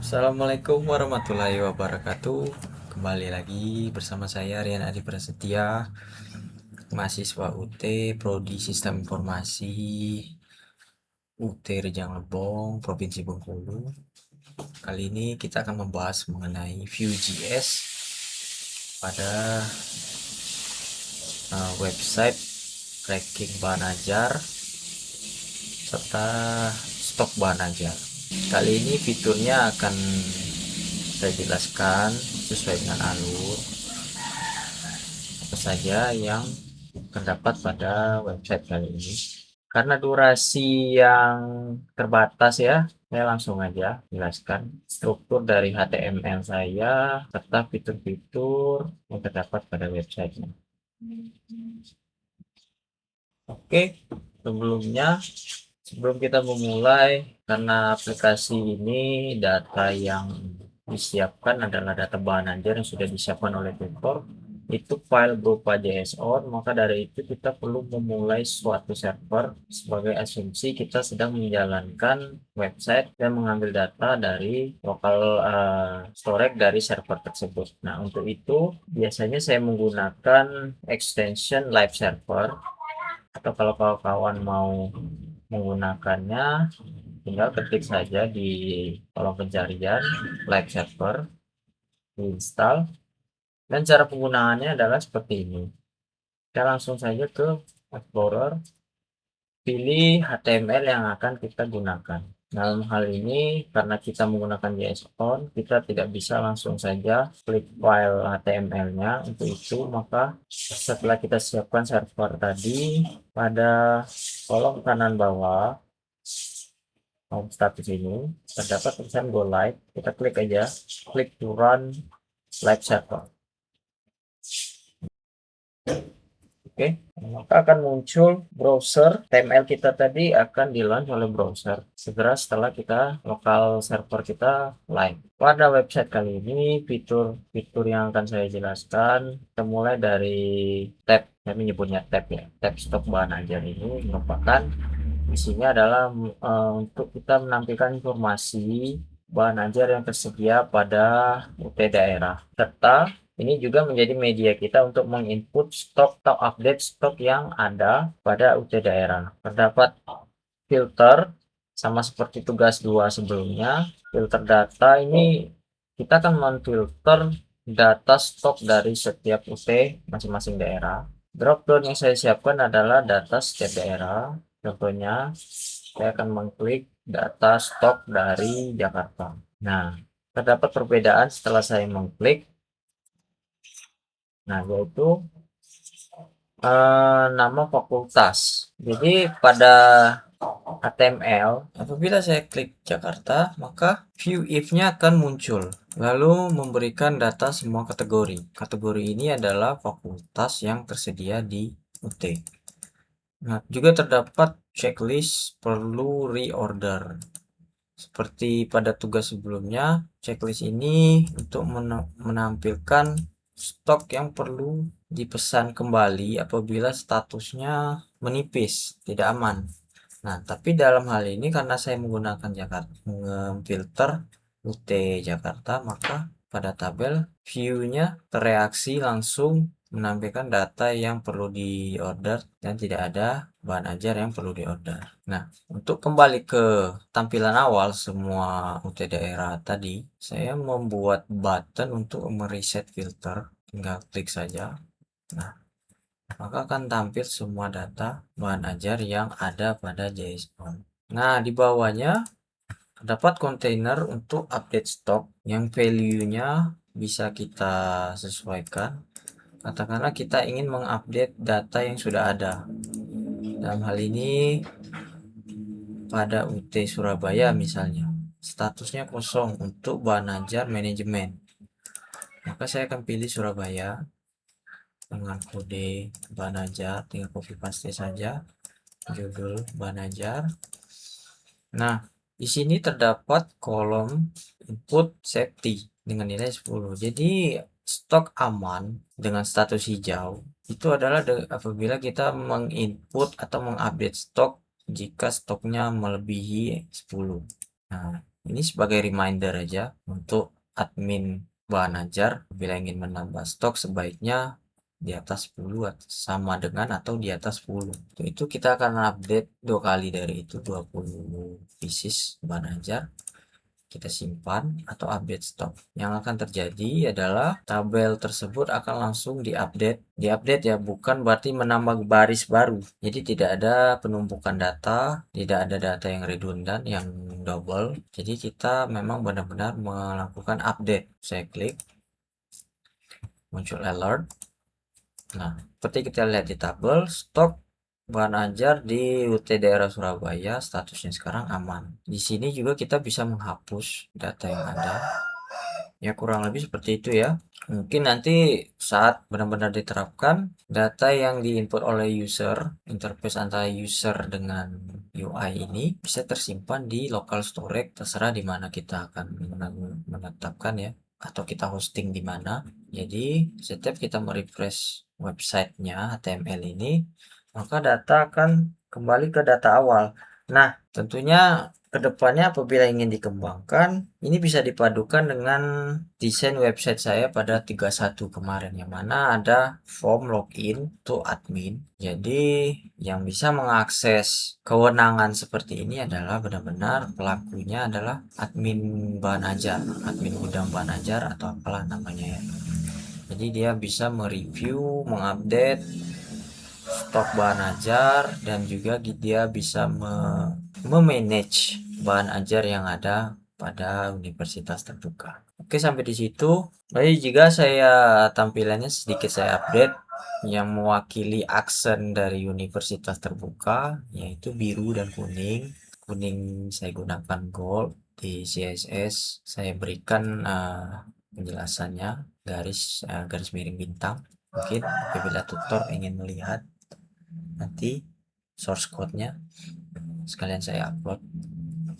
Assalamualaikum warahmatullahi wabarakatuh. Kembali lagi bersama saya Rian Adi Prasetya, mahasiswa UT Prodi Sistem Informasi UT Rejang Lebong, Provinsi Bengkulu. Kali ini kita akan membahas mengenai Vue.js pada website tracking bahan ajar serta stok bahan ajar. Kali ini fiturnya akan saya jelaskan sesuai dengan alur apa saja yang terdapat pada website kali ini. Karena durasi yang terbatas ya, saya langsung aja jelaskan struktur dari HTML saya serta fitur-fitur yang terdapat pada websitenya. Oke, sebelum kita memulai, karena aplikasi ini data yang disiapkan adalah data bahan ajar yang sudah disiapkan oleh tutor, itu file berupa JSON, maka dari itu kita perlu memulai suatu server sebagai asumsi kita sedang menjalankan website dan mengambil data dari local storage dari server tersebut. Nah, untuk itu biasanya saya menggunakan extension live server, atau kalau kawan-kawan mau menggunakannya tinggal ketik saja di kolom pencarian live server, diinstal, dan cara penggunaannya adalah seperti ini. Kita langsung saja ke Explorer, pilih HTML yang akan kita gunakan. Dalam hal ini, karena kita menggunakan JSON, kita tidak bisa langsung saja klik file HTML-nya. Untuk itu, maka setelah kita siapkan server tadi, pada kolom kanan bawah, home status ini, terdapat tulisan Go Live. Kita klik aja, klik to run live server. Oke, maka akan muncul browser. HTML kita tadi akan di-launch oleh browser segera setelah kita lokal server kita live. Pada website kali ini, fitur-fitur yang akan saya jelaskan, kita mulai dari tab, saya menyebutnya tab ya. Tab stok bahan ajar ini merupakan isinya adalah untuk kita menampilkan informasi bahan ajar yang tersedia pada UT daerah, serta ini juga menjadi media kita untuk menginput stok atau update stok yang ada pada UT daerah. Terdapat filter, sama seperti tugas 2 sebelumnya. Filter data ini kita akan memfilter data stok dari setiap UT masing-masing daerah. Dropdown yang saya siapkan adalah data setiap daerah. Contohnya, saya akan mengklik data stok dari Jakarta. Nah, terdapat perbedaan setelah saya mengklik. Nah, yaitu nama fakultas. Jadi pada HTML, apabila saya klik Jakarta, maka view if-nya akan muncul, lalu memberikan data semua kategori. Kategori ini adalah fakultas yang tersedia di UT. Nah, juga terdapat checklist perlu reorder. Seperti pada tugas sebelumnya, checklist ini untuk menampilkan stok yang perlu dipesan kembali apabila statusnya menipis, tidak aman. Nah, tapi dalam hal ini karena saya menggunakan Jakarta, filter UT Jakarta, maka pada tabel view-nya tereaksi langsung menampilkan data yang perlu diorder dan tidak ada bahan ajar yang perlu diorder. Nah, untuk kembali ke tampilan awal semua UT daerah tadi, saya membuat button untuk mereset filter. Tinggal klik saja. Nah, maka akan tampil semua data bahan ajar yang ada pada JSON. Nah, di bawahnya terdapat kontainer untuk update stok yang value-nya bisa kita sesuaikan. Katakanlah kita ingin mengupdate data yang sudah ada. Dalam hal ini pada UT Surabaya misalnya, statusnya kosong untuk bahan ajar manajemen. Maka saya akan pilih Surabaya dengan kode bahan ajar, tinggal copy paste saja judul bahan ajar. Nah, di sini terdapat kolom input safety dengan nilai 10. Jadi stok aman dengan status hijau itu adalah apabila kita menginput atau mengupdate stok jika stoknya melebihi 10. Nah, Ini sebagai reminder aja untuk admin bahan ajar bila ingin menambah stok sebaiknya di atas 10 sama dengan atau di atas 10. Untuk itu kita akan update 2 kali dari itu 20 pieces bahan ajar. Kita simpan atau update stok. Yang akan terjadi adalah tabel tersebut akan langsung diupdate. Diupdate ya, bukan berarti menambah baris baru. Jadi tidak ada penumpukan data, tidak ada data yang redundant, yang double. Jadi kita memang benar-benar melakukan update. Saya klik, muncul alert. Nah, seperti kita lihat di tabel, stok bahan ajar di UT daerah Surabaya statusnya sekarang aman. Di sini juga kita bisa menghapus data yang ada. Ya kurang lebih seperti itu ya. Mungkin nanti saat benar-benar diterapkan, data yang diinput oleh user, interface antara user dengan UI ini bisa tersimpan di local storage, terserah di mana kita akan menetapkan ya, atau kita hosting di mana. Jadi setiap kita merefresh websitenya HTML ini, maka data akan kembali ke data awal. Nah, tentunya kedepannya apabila ingin dikembangkan, ini bisa dipadukan dengan desain website saya pada 31 kemarin, yang mana ada form login to admin. Jadi yang bisa mengakses kewenangan seperti ini adalah benar-benar pelakunya adalah admin bahan ajar, admin gudang bahan ajar atau apalah namanya ya. Jadi dia bisa mereview, mengupdate stok bahan ajar, dan juga dia bisa memanage bahan ajar yang ada pada universitas terbuka. Oke, sampai di situ. Baik, jika saya tampilannya sedikit saya update, yang mewakili aksen dari universitas terbuka yaitu biru dan kuning. Kuning saya gunakan gold, di CSS saya berikan penjelasannya garis miring bintang. Mungkin apabila tutor ingin melihat nanti source code-nya sekalian saya upload.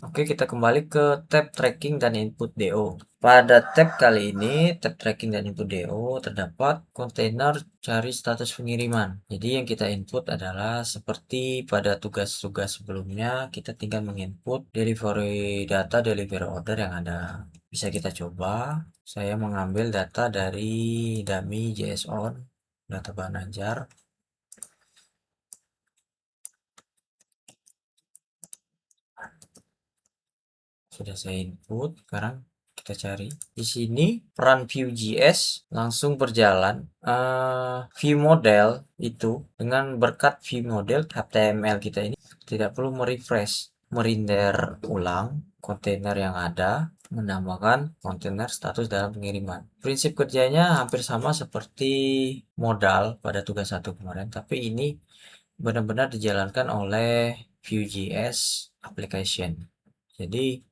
Oke, kita kembali ke tab tracking dan input DO. Pada tab kali ini, tab tracking dan input DO, terdapat kontainer cari status pengiriman. Jadi yang kita input adalah seperti pada tugas-tugas sebelumnya, kita tinggal menginput delivery data, delivery order yang ada. Bisa kita coba. Saya mengambil data dari dummy JSON, data bahan ajar. Sudah saya input, sekarang kita cari di sini peran Vue.js langsung berjalan. View model itu dengan berkat view model HTML kita ini tidak perlu merefresh, merender ulang kontainer yang ada, menambahkan kontainer status dalam pengiriman. Prinsip kerjanya hampir sama seperti modal pada tugas 1 kemarin, tapi ini benar-benar dijalankan oleh Vue.js application. Jadi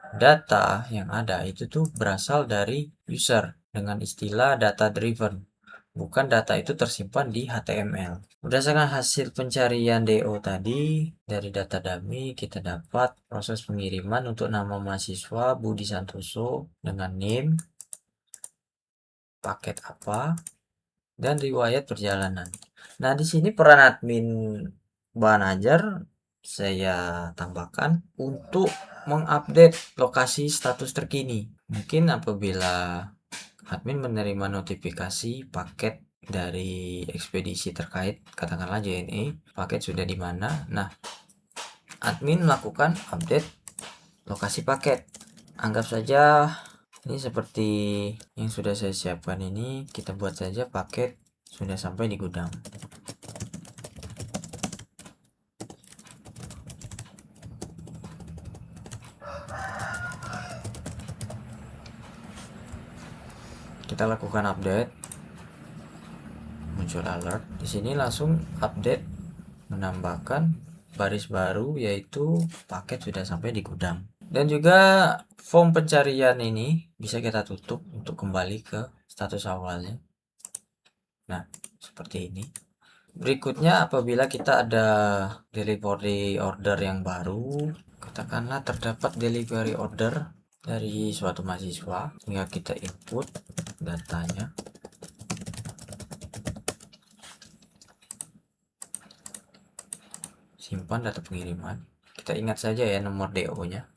data yang ada itu tuh berasal dari user dengan istilah data driven. Bukan data itu tersimpan di HTML. Berdasarkan hasil pencarian DO tadi, dari data dummy kita dapat proses pengiriman untuk nama mahasiswa Budi Santoso dengan name, paket apa, dan riwayat perjalanan. Nah, di sini peran admin bahan ajar saya tambahkan untuk mengupdate lokasi status terkini. Mungkin apabila admin menerima notifikasi paket dari ekspedisi terkait, katakanlah JNE, paket sudah di mana. Nah, admin melakukan update lokasi paket. Anggap saja ini seperti yang sudah saya siapkan ini, kita buat saja paket sudah sampai di gudang. Kita lakukan update, muncul alert. Di sini langsung update menambahkan baris baru yaitu paket sudah sampai di gudang. Dan juga form pencarian ini bisa kita tutup untuk kembali ke status awalnya. Nah, seperti ini. Berikutnya apabila kita ada delivery order yang baru, katakanlah terdapat delivery order dari suatu mahasiswa, tinggal kita input datanya. Simpan data pengiriman. Kita ingat saja ya nomor DO-nya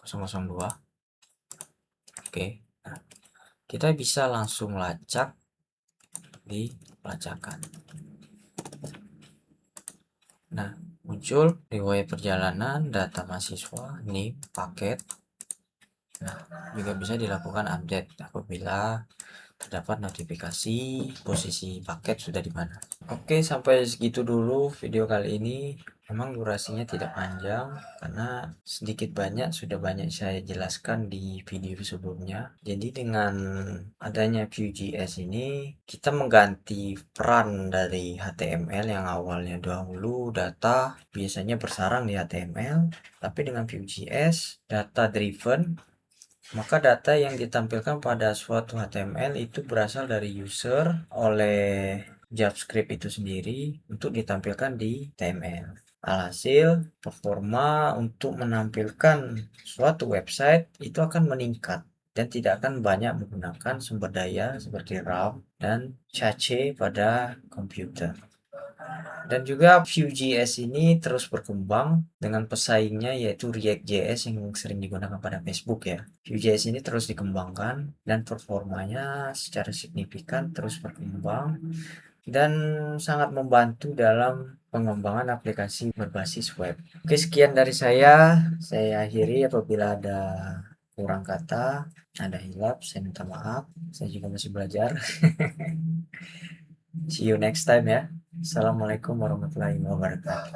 002. Oke, nah, kita bisa langsung lacak di pelacakan. Nah, muncul riwayat perjalanan, data mahasiswa, NIM, paket. Nah, juga bisa dilakukan update apabila terdapat notifikasi posisi paket sudah di mana. Oke, sampai segitu dulu video kali ini. Memang durasinya tidak panjang karena sedikit banyak sudah banyak saya jelaskan di video sebelumnya. Jadi dengan adanya Vue.js ini kita mengganti peran dari HTML yang awalnya dahulu data biasanya bersarang di HTML, tapi dengan Vue.js data driven, maka data yang ditampilkan pada suatu HTML itu berasal dari user oleh JavaScript itu sendiri untuk ditampilkan di HTML. Alhasil, performa untuk menampilkan suatu website itu akan meningkat dan tidak akan banyak menggunakan sumber daya seperti RAM dan cache pada komputer. Dan juga Vue.js ini terus berkembang dengan pesaingnya yaitu React.js yang sering digunakan pada Facebook ya. Vue.js ini terus dikembangkan dan performanya secara signifikan terus berkembang dan sangat membantu dalam pengembangan aplikasi berbasis web. Oke, sekian dari saya akhiri. Apabila ada kurang kata, ada hilap, saya minta maaf. Saya juga masih belajar. See you next time ya. Assalamualaikum warahmatullahi wabarakatuh.